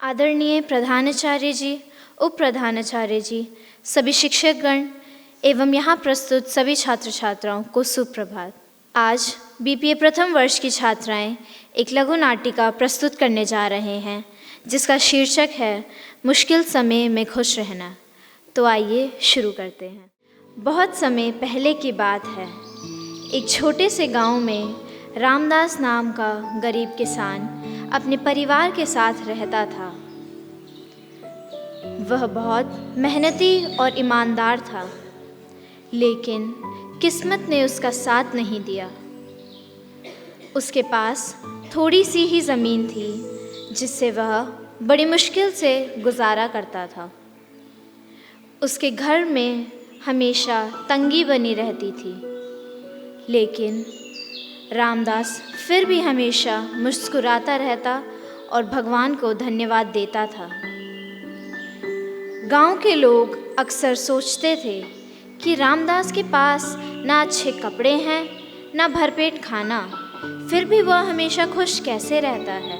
आदरणीय प्रधानाचार्य जी, उप प्रधानाचार्य जी, सभी शिक्षकगण एवं यहाँ प्रस्तुत सभी छात्र छात्राओं को सुप्रभात। आज बीपीए प्रथम वर्ष की छात्राएं एक लघु नाटिका प्रस्तुत करने जा रहे हैं जिसका शीर्षक है मुश्किल समय में खुश रहना। तो आइए शुरू करते हैं। बहुत समय पहले की बात है। एक छोटे से गांव में रामदास नाम का गरीब किसान अपने परिवार के साथ रहता था। वह बहुत मेहनती और ईमानदार था, लेकिन किस्मत ने उसका साथ नहीं दिया। उसके पास थोड़ी सी ही ज़मीन थी जिससे वह बड़ी मुश्किल से गुजारा करता था। उसके घर में हमेशा तंगी बनी रहती थी, लेकिन रामदास फिर भी हमेशा मुस्कुराता रहता और भगवान को धन्यवाद देता था। गांव के लोग अक्सर सोचते थे कि रामदास के पास ना अच्छे कपड़े हैं ना भरपेट खाना, फिर भी वह हमेशा खुश कैसे रहता है।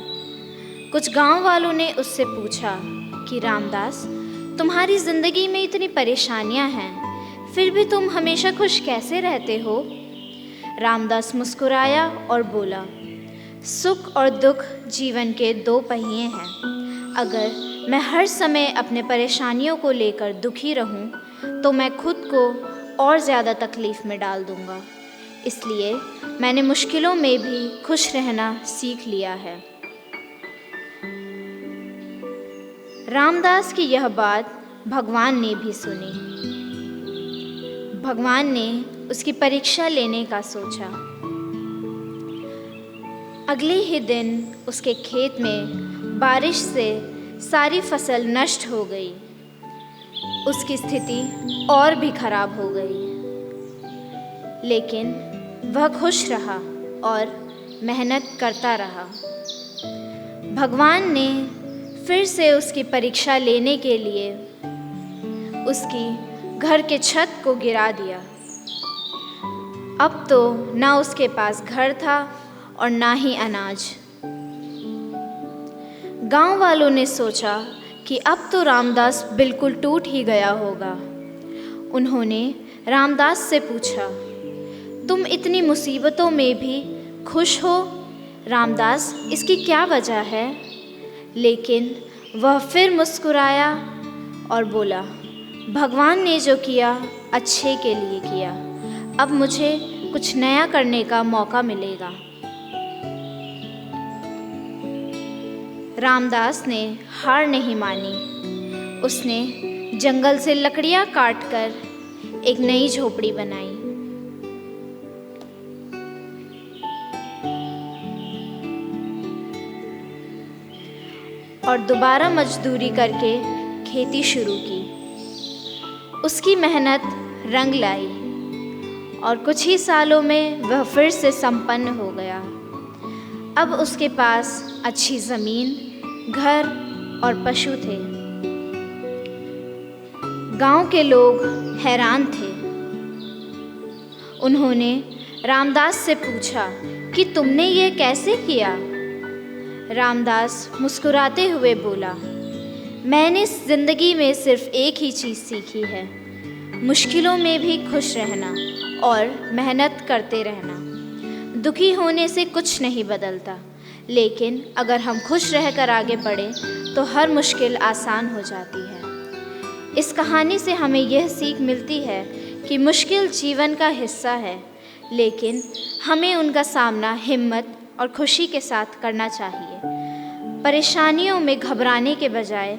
कुछ गांव वालों ने उससे पूछा कि रामदास, तुम्हारी ज़िंदगी में इतनी परेशानियां हैं, फिर भी तुम हमेशा खुश कैसे रहते हो। रामदास मुस्कुराया और बोला, सुख और दुख जीवन के दो पहिए हैं। अगर मैं हर समय अपने परेशानियों को लेकर दुखी रहूं, तो मैं खुद को और ज़्यादा तकलीफ़ में डाल दूंगा। इसलिए मैंने मुश्किलों में भी खुश रहना सीख लिया है। रामदास की यह बात भगवान ने भी सुनी। भगवान ने उसकी परीक्षा लेने का सोचा। अगले ही दिन उसके खेत में बारिश से सारी फसल नष्ट हो गई। उसकी स्थिति और भी खराब हो गई, लेकिन वह खुश रहा और मेहनत करता रहा। भगवान ने फिर से उसकी परीक्षा लेने के लिए उसकी घर के छत को गिरा दिया। अब तो ना उसके पास घर था और ना ही अनाज। गांव वालों ने सोचा कि अब तो रामदास बिल्कुल टूट ही गया होगा। उन्होंने रामदास से पूछा, तुम इतनी मुसीबतों में भी खुश हो रामदास, इसकी क्या वजह है। लेकिन वह फिर मुस्कुराया और बोला, भगवान ने जो किया अच्छे के लिए किया। अब मुझे कुछ नया करने का मौका मिलेगा। रामदास ने हार नहीं मानी। उसने जंगल से लकड़ियां काटकर एक नई झोपड़ी बनाई। और दोबारा मजदूरी करके खेती शुरू की। उसकी मेहनत रंग लाई और कुछ ही सालों में वह फिर से संपन्न हो गया। अब उसके पास अच्छी ज़मीन, घर और पशु थे। गांव के लोग हैरान थे। उन्होंने रामदास से पूछा कि तुमने ये कैसे किया। रामदास मुस्कुराते हुए बोला, मैंने ज़िंदगी में सिर्फ एक ही चीज़ सीखी है, मुश्किलों में भी खुश रहना और मेहनत करते रहना। दुखी होने से कुछ नहीं बदलता, लेकिन अगर हम खुश रहकर आगे बढ़ें तो हर मुश्किल आसान हो जाती है। इस कहानी से हमें यह सीख मिलती है कि मुश्किल जीवन का हिस्सा है, लेकिन हमें उनका सामना हिम्मत और खुशी के साथ करना चाहिए। परेशानियों में घबराने के बजाय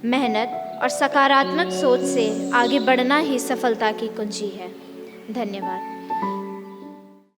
मेहनत और सकारात्मक सोच से आगे बढ़ना ही सफलता की कुंजी है। धन्यवाद।